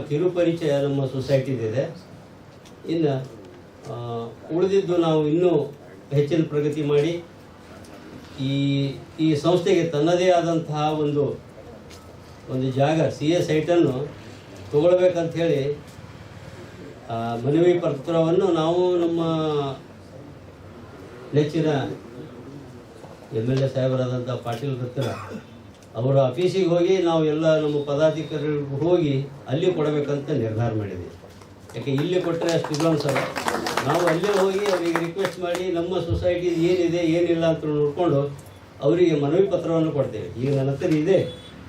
ಕಿರುಪರಿಚಯ ನಮ್ಮ ಸೊಸೈಟಿದಿದೆ. ಇನ್ನು ಉಳಿದಿದ್ದು ನಾವು ಇನ್ನೂ ಹೆಚ್ಚಿನ ಪ್ರಗತಿ ಮಾಡಿ ಈ ಸಂಸ್ಥೆಗೆ ತನ್ನದೇ ಆದಂತಹ ಒಂದು ಜಾಗ CA ಸೈಟನ್ನು ತಗೊಳ್ಬೇಕಂತ ಹೇಳಿ ಮನವಿ ಪತ್ರವನ್ನು ನಾವು ನಮ್ಮ ನೆಚ್ಚಿನ MLA ಸಾಹೇಬರಾದಂಥ ಪಾಟೀಲ್ ಹತ್ತಿರ ಅವರ ಆಫೀಸಿಗೆ ಹೋಗಿ ನಾವು ಎಲ್ಲ ನಮ್ಮ ಪದಾಧಿಕಾರಿಗಳಿಗೆ ಹೋಗಿ ಅಲ್ಲಿ ಕೊಡಬೇಕಂತ ನಿರ್ಧಾರ ಮಾಡಿದ್ವಿ. ಯಾಕೆ ಇಲ್ಲಿ ಕೊಟ್ಟರೆ ಅಷ್ಟು ಇಲ್ಲ ಅನ್ಸಲ್ಲ. ನಾವು ಅಲ್ಲೇ ಹೋಗಿ ಅವರಿಗೆ ರಿಕ್ವೆಸ್ಟ್ ಮಾಡಿ ನಮ್ಮ ಸೊಸೈಟಿ ಏನಿದೆ ಏನಿಲ್ಲ ಅಂತ ನೋಡಿಕೊಂಡು ಅವರಿಗೆ ಮನವಿ ಪತ್ರವನ್ನು ಕೊಡ್ತೇವೆ. ಈಗ ನನ್ನ ಹತ್ರ ಇದೆ,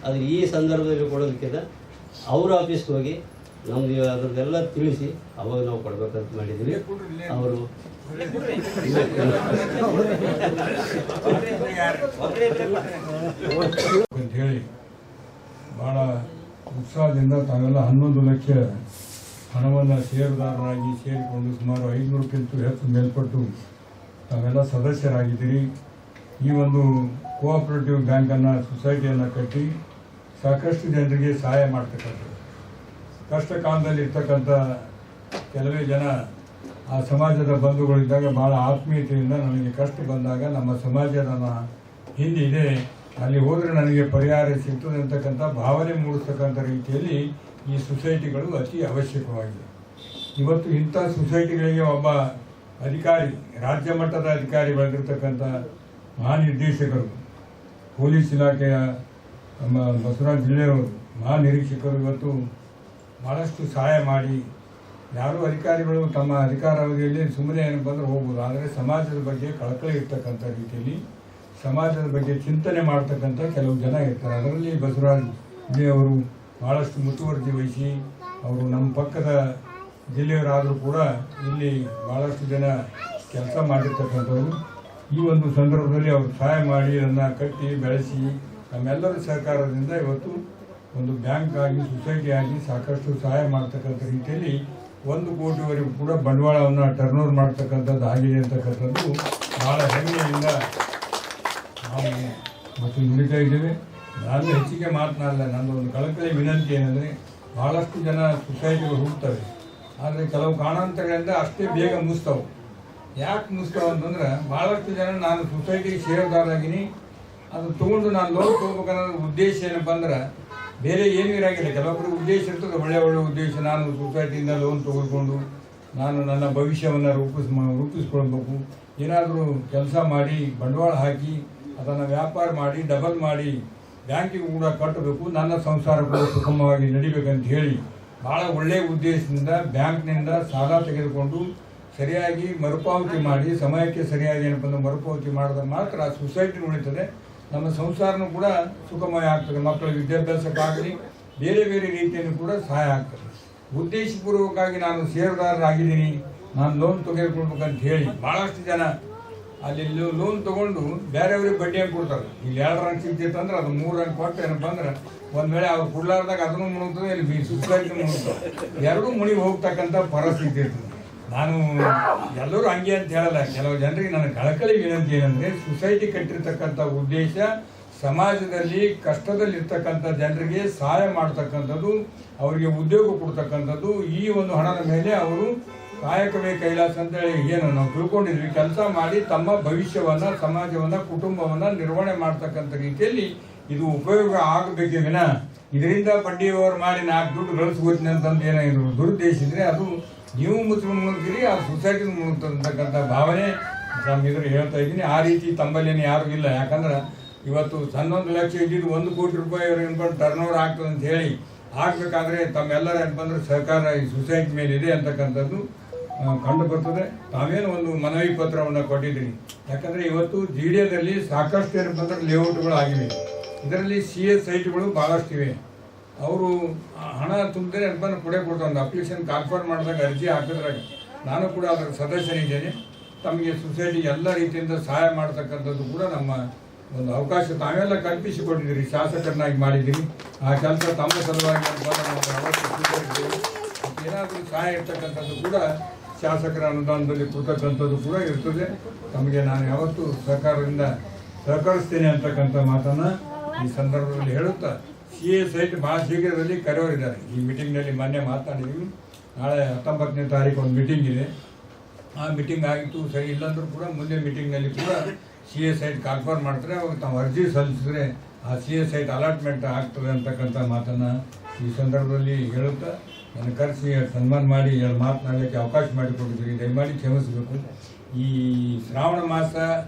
ಅದು ಈ ಸಂದರ್ಭದಲ್ಲಿ ಕೊಡೋದಕ್ಕಿಂತ ಅವ್ರ ಆಫೀಸ್ಗೆ ಹೋಗಿ ನಮ್ದು ಅದರದ್ದೆಲ್ಲ ತಿಳಿಸಿ ಅವಾಗ ನಾವು ಕೊಡ್ಬೇಕಂತ ಮಾಡಿದ್ವಿ. ಅವರು ಅಂತ ಹೇಳಿ ಭಾಳ ಉತ್ಸಾಹದಿಂದ ತಾವೆಲ್ಲ 11 ಲಕ್ಷ ಹಣವನ್ನು ಷೇರುದಾರರಾಗಿ ಸೇರಿಕೊಂಡು ಸುಮಾರು 500ಕ್ಕಿಂತ ಹೆಚ್ಚು ಮೇಲ್ಪಟ್ಟು ತಾವೆಲ್ಲ ಸದಸ್ಯರಾಗಿದ್ದೀರಿ. ಈ ಒಂದು ಕೋಆಪರೇಟಿವ್ ಬ್ಯಾಂಕನ್ನು ಸೊಸೈಟಿಯನ್ನು ಕಟ್ಟಿ ಸಾಕಷ್ಟು ಜನರಿಗೆ ಸಹಾಯ ಮಾಡ್ತಕ್ಕಂಥದ್ದು. ಕಷ್ಟ ಕಾಲದಲ್ಲಿ ಇರ್ತಕ್ಕಂಥ ಕೆಲವೇ ಜನ ಆ ಸಮಾಜದ ಬಂಧುಗಳಿದ್ದಾಗ ಭಾಳ ಆತ್ಮೀಯತೆಯಿಂದ ನನಗೆ ಕಷ್ಟ ಬಂದಾಗ ನಮ್ಮ ಸಮಾಜದ ಹಿಂದೆ ಇದೆ, ಅಲ್ಲಿ ಹೋದರೆ ನನಗೆ ಪರಿಹಾರ ಸಿಗ್ತದೆ ಅಂತಕ್ಕಂಥ ಭಾವನೆ ಮೂಡಿಸ್ತಕ್ಕಂಥ ರೀತಿಯಲ್ಲಿ ಈ ಸೊಸೈಟಿಗಳು ಅತಿ ಅವಶ್ಯಕವಾಗಿದೆ. ಇವತ್ತು ಇಂಥ ಸೊಸೈಟಿಗಳಿಗೆ ಒಬ್ಬ ಅಧಿಕಾರಿ, ರಾಜ್ಯ ಮಟ್ಟದ ಅಧಿಕಾರಿ ಬೆಳೆದಿರ್ತಕ್ಕಂಥ ಮಹಾನಿರ್ದೇಶಕರು, ಪೊಲೀಸ್ ಇಲಾಖೆಯ ನಮ್ಮ ಬಸವರಾಜ ಜಿಲ್ಲೆಯವರು ಮಹಾನಿರೀಕ್ಷಕರು ಇವತ್ತು ಭಾಳಷ್ಟು ಸಹಾಯ ಮಾಡಿ, ಯಾರೂ ಅಧಿಕಾರಿಗಳು ತಮ್ಮ ಅಧಿಕಾರಾವಧಿಯಲ್ಲಿ ಸುಮ್ಮನೆ ಏನಪ್ಪ ಅಂದ್ರೆ ಹೋಗ್ಬೋದು, ಆದರೆ ಸಮಾಜದ ಬಗ್ಗೆ ಕಳಕಳಿ ಇರ್ತಕ್ಕಂಥ ರೀತಿಯಲ್ಲಿ ಸಮಾಜದ ಬಗ್ಗೆ ಚಿಂತನೆ ಮಾಡ್ತಕ್ಕಂಥ ಕೆಲವು ಜನ ಇರ್ತಾರೆ. ಅದರಲ್ಲಿ ಬಸವರಾಜ್ ಜಿಲ್ಲೆಯವರು ಭಾಳಷ್ಟು ಮುತುವರ್ಜಿ ವಹಿಸಿ ಅವರು ನಮ್ಮ ಪಕ್ಕದ ಜಿಲ್ಲೆಯವರಾದರೂ ಕೂಡ ಇಲ್ಲಿ ಭಾಳಷ್ಟು ಜನ ಕೆಲಸ ಮಾಡಿರ್ತಕ್ಕಂಥವ್ರು. ಈ ಒಂದು ಸಂದರ್ಭದಲ್ಲಿ ಅವರು ಸಹಾಯ ಮಾಡಿ ಅದನ್ನು ಕಟ್ಟಿ ಬೆಳೆಸಿ ನಮ್ಮೆಲ್ಲರ ಸಹಕಾರದಿಂದ ಇವತ್ತು ಒಂದು ಬ್ಯಾಂಕ್ ಆಗಿ ಸೊಸೈಟಿ ಆಗಿ ಸಾಕಷ್ಟು ಸಹಾಯ ಮಾಡ್ತಕ್ಕಂಥ ರೀತಿಯಲ್ಲಿ 1 ಕೋಟಿವರೆಗೂ ಕೂಡ ಬಂಡವಾಳವನ್ನು ಟರ್ನ್ ಓವರ್ ಮಾಡ್ತಕ್ಕಂಥದ್ದು ಆಗಿದೆ ಅಂತಕ್ಕಂಥದ್ದು ಭಾಳ ಹೆಮ್ಮೆಯಿಂದ ನಾವು ಮತ್ತು ನುಡಿತಾ ಇದ್ದೇವೆ. ನಾನು ಹೆಚ್ಚಿಗೆ ಮಾತನಾಡಲ್ಲ. ನಂದು ಒಂದು ಕಳಕಳಿ ವಿನಂತಿ ಏನಂದರೆ, ಭಾಳಷ್ಟು ಜನ ಸೊಸೈಟಿಗಳು ಹುಡ್ತವೆ, ಆದರೆ ಕೆಲವು ಕಾರಣಾಂತರಗಳಿಂದ ಅಷ್ಟೇ ಬೇಗ ಮುಗಿಸ್ತವೆ. ಯಾಕೆ ಮುಗಿಸ್ತವೆ ಅಂತಂದ್ರೆ, ಭಾಳಷ್ಟು ಜನ ನಾನು ಸೊಸೈಟಿಗೆ ಷೇರುದಾರರಾಗಿನಿ, ಅದು ತೊಗೊಂಡು ನಾನು ಲೋನ್ ತೊಗೋಬೇಕನ್ನೋದು ಉದ್ದೇಶ ಏನಪ್ಪ ಅಂದ್ರೆ ಬೇರೆ ಏನೂ ಇರೋಂಗಿಲ್ಲ. ಕೆಲವೊಬ್ಬರು ಉದ್ದೇಶ ಇರ್ತದೆ, ಒಳ್ಳೆ ಉದ್ದೇಶ, ನಾನು ಸೊಸೈಟಿಯಿಂದ ಲೋನ್ ತೊಗೊಳ್ಕೊಂಡು ನಾನು ನನ್ನ ಭವಿಷ್ಯವನ್ನು ರೂಪಿಸ್ಕೊಳ್ಬೇಕು, ಏನಾದರೂ ಕೆಲಸ ಮಾಡಿ ಬಂಡವಾಳ ಹಾಕಿ ಅದನ್ನು ವ್ಯಾಪಾರ ಮಾಡಿ ಡಬಲ್ ಮಾಡಿ ಬ್ಯಾಂಕಿಗೆ ಕೂಡ ಕಟ್ಟಬೇಕು, ನನ್ನ ಸಂಸಾರ ಕೂಡ ಸುಗಮವಾಗಿ ನಡಿಬೇಕಂತ ಹೇಳಿ ಭಾಳ ಒಳ್ಳೆಯ ಉದ್ದೇಶದಿಂದ ಬ್ಯಾಂಕ್ನಿಂದ ಸಾಲ ತೆಗೆದುಕೊಂಡು ಸರಿಯಾಗಿ ಮರುಪಾವತಿ ಮಾಡಿ ಸಮಯಕ್ಕೆ ಸರಿಯಾಗಿ ಏನಪ್ಪ ಅಂದ್ರೆ ಮರುಪಾವತಿ ಮಾಡಿದ್ರೆ ಮಾತ್ರ ಆ ಸೊಸೈಟಿ ಉಳಿತದೆ, ನಮ್ಮ ಸಂಸಾರನೂ ಕೂಡ ಸುಖಮಯ ಆಗ್ತದೆ, ಮಕ್ಕಳ ವಿದ್ಯಾಭ್ಯಾಸಕ್ಕಾಗಲಿ ಬೇರೆ ಬೇರೆ ರೀತಿಯನ್ನು ಕೂಡ ಸಹಾಯ ಆಗ್ತದೆ. ಉದ್ದೇಶಪೂರ್ವಕವಾಗಿ ನಾನು ಷೇರುದಾರರಾಗಿದ್ದೀನಿ, ನಾನು ಲೋನ್ ತೆಗೆದುಕೊಳ್ಬೇಕಂತ ಹೇಳಿ ಭಾಳಷ್ಟು ಜನ ಅಲ್ಲಿ ಲೋನ್ ತೊಗೊಂಡು ಬೇರೆಯವ್ರಿಗೆ ಬಡ್ಡಿಯನ್ನು ಕೊಡ್ತಾರೆ. ಇಲ್ಲಿ 2 ರಂಗ್ ಸಿಗ್ತೈತೆ ಅಂದ್ರೆ ಅದು 3 ರಂಗ್ ಕೊಟ್ಟು ಏನಪ್ಪ ಅಂದ್ರೆ ಒಂದು ವೇಳೆ ಅವ್ರು ಕೊಡ್ಲಾರ್ದಾಗ ಅದನ್ನು ಮುಳುಗ್ತದೆ, ಇಲ್ಲಿ ಸೊಸೈಟಿ ಮುಳುಗ್ತದೆ, ಎರಡೂ ಮುಳುಗಿ ಹೋಗ್ತಕ್ಕಂಥ ಪರಿಸ್ಥಿತಿ ಇರ್ತದೆ. ನಾನು ಎಲ್ಲರೂ ಹಂಗೆ ಅಂತ ಹೇಳಲ್ಲ, ಕೆಲವು ಜನರಿಗೆ ನನ್ನ ಕಳಕಳಿ ವಿನಂತಿ ಏನಂದರೆ, ಸೊಸೈಟಿ ಕಟ್ಟಿರ್ತಕ್ಕಂಥ ಉದ್ದೇಶ ಸಮಾಜದಲ್ಲಿ ಕಷ್ಟದಲ್ಲಿರ್ತಕ್ಕಂಥ ಜನರಿಗೆ ಸಹಾಯ ಮಾಡ್ತಕ್ಕಂಥದ್ದು, ಅವರಿಗೆ ಉದ್ಯೋಗ ಕೊಡ್ತಕ್ಕಂಥದ್ದು. ಈ ಒಂದು ಹಣದ ಮೇಲೆ ಅವರು ಕಾಯಕವೇ ಕೈಲಾಸ ಅಂತೇಳಿ ಏನು ನಾವು ತಿಳ್ಕೊಂಡಿದ್ವಿ, ಕೆಲಸ ಮಾಡಿ ತಮ್ಮ ಭವಿಷ್ಯವನ್ನು, ಸಮಾಜವನ್ನು, ಕುಟುಂಬವನ್ನು ನಿರ್ವಹಣೆ ಮಾಡ್ತಕ್ಕಂಥ ರೀತಿಯಲ್ಲಿ ಇದು ಉಪಯೋಗ ಆಗಬೇಕೇ ವಿನ ಇದರಿಂದ ಬಡ್ಡಿಯವರು ಮಾಡಿ 4 ದುಡ್ಡು ಗಳಿಸ್ಕೋತೀನಿ ಅಂತಂದು ಏನಾದ್ರು ದುರುದ್ದೇಶ ಇದ್ರೆ ಅದು ನೀವು ಮುಳುಗ್ತೀರಿ, ಆ ಸೊಸೈಟಿ ಮುಳುಗ್ತಕ್ಕಂಥ ಭಾವನೆ ನಮ್ಮ ಇದ್ರ ಹೇಳ್ತಾ ಇದ್ದೀನಿ. ಆ ರೀತಿ ತಮ್ಮಲ್ಲೇನು ಯಾರೂ ಇಲ್ಲ. ಯಾಕಂದ್ರೆ ಇವತ್ತು 11 ಲಕ್ಷ ಇದ್ದಿದ್ದು 1 ಕೋಟಿ ರೂಪಾಯಿ ಅನ್ಕೊಂಡು ಟರ್ನ್ ಓವರ್ ಆಗ್ತದೆ ಅಂತ ಹೇಳಿ ಆಗಬೇಕಾದ್ರೆ ತಮ್ಮೆಲ್ಲರ ಏನಂದ್ರೆ ಸಹಕಾರ ಈ ಸೊಸೈಟಿ ಮೇಲೆ ಇದೆ ಅಂತಕ್ಕಂಥದ್ದು ಕಂಡು ಬರ್ತದೆ. ತಾವೇನು ಒಂದು ಮನವಿ ಪತ್ರವನ್ನು ಕೊಟ್ಟಿದ್ದೀರಿ. ಯಾಕಂದರೆ ಇವತ್ತು ಜಿಡಿಎದಲ್ಲಿ ಸಾಕಷ್ಟು ಏನಪ್ಪ ಅಂದ್ರೆ ಲೇಔಟ್ಗಳು ಆಗಿವೆ. ಇದರಲ್ಲಿ CA ಸೈಟ್ಗಳು ಭಾಳಷ್ಟಿವೆ. ಅವರು ಹಣ ತುಂಬಿದ್ರೆ ಏನಪ್ಪ ಕೊಡ್ತಾರೆ. ಒಂದು ಅಪ್ಲಿಕೇಶನ್ ಕಾನ್ಫರ್ಮ್ ಮಾಡಿದಾಗ ಅರ್ಜಿ ಹಾಕಿದ್ರಾಗ ನಾನು ಕೂಡ ಅದರ ಸದಸ್ಯನಿದ್ದೇನೆ. ತಮಗೆ ಸೊಸೈಟಿ ಎಲ್ಲ ರೀತಿಯಿಂದ ಸಹಾಯ ಮಾಡ್ತಕ್ಕಂಥದ್ದು ಕೂಡ ನಮ್ಮ ಒಂದು ಅವಕಾಶ ತಾವೆಲ್ಲ ಕಲ್ಪಿಸಿಕೊಟ್ಟಿದ್ದೀರಿ, ಶಾಸಕರನ್ನಾಗಿ ಮಾಡಿದ್ದೀರಿ. ಆ ಕೆಲಸ ತಮ್ಮ ಸಲುವಾಗಿ ಏನಾದರೂ ಸಹಾಯ ಇರ್ತಕ್ಕಂಥದ್ದು ಕೂಡ ಶಾಸಕರ ಅನುದಾನದಲ್ಲಿ ಕೊಡ್ತಕ್ಕಂಥದ್ದು ಕೂಡ ಇರ್ತದೆ. ತಮಗೆ ನಾನು ಯಾವತ್ತೂ ಸರ್ಕಾರದಿಂದ ಸಹಕರಿಸ್ತೇನೆ ಅಂತಕ್ಕಂಥ ಮಾತನ್ನು ಈ ಸಂದರ್ಭದಲ್ಲಿ ಹೇಳುತ್ತಾ, CA ಸೈಟ್ ಭಾಳ ಶೀಘ್ರದಲ್ಲಿ ಕರೆಯವರಿದ್ದಾರೆ. ಈ ಮೀಟಿಂಗ್ನಲ್ಲಿ ಮೊನ್ನೆ ಮಾತನಾಡಿದ್ವಿ. ನಾಳೆ 19ನೇ ತಾರೀಕು ಒಂದು ಮೀಟಿಂಗ್ ಇದೆ. ಆ ಮೀಟಿಂಗ್ ಆಗಿತ್ತು ಸರಿ, ಇಲ್ಲಾಂದ್ರೂ ಕೂಡ ಮುಂದೆ ಮೀಟಿಂಗ್ನಲ್ಲಿ ಕೂಡ CA ಸೈಟ್ ಕಾನ್ಫರ್ಮ್ ಮಾಡ್ತಾರೆ. ಅವಾಗ ತಾವು ಅರ್ಜಿ ಸಲ್ಲಿಸಿದ್ರೆ ಆ CA ಸೈಟ್ ಅಲಾಟ್ಮೆಂಟ್ ಆಗ್ತದೆ ಅಂತಕ್ಕಂಥ ಮಾತನ್ನು ಈ ಸಂದರ್ಭದಲ್ಲಿ ಹೇಳುತ್ತಾ ನನ್ನ ಕರೆಸಿ ಸನ್ಮಾನ ಮಾಡಿ ಮಾತನಾಡಲಿಕ್ಕೆ ಅವಕಾಶ ಮಾಡಿಕೊಟ್ಟಿದ್ದೀರಿ. ದಯಮಾಡಿ ಕ್ಷಮಿಸಬೇಕು. ಈ ಶ್ರಾವಣ ಮಾಸ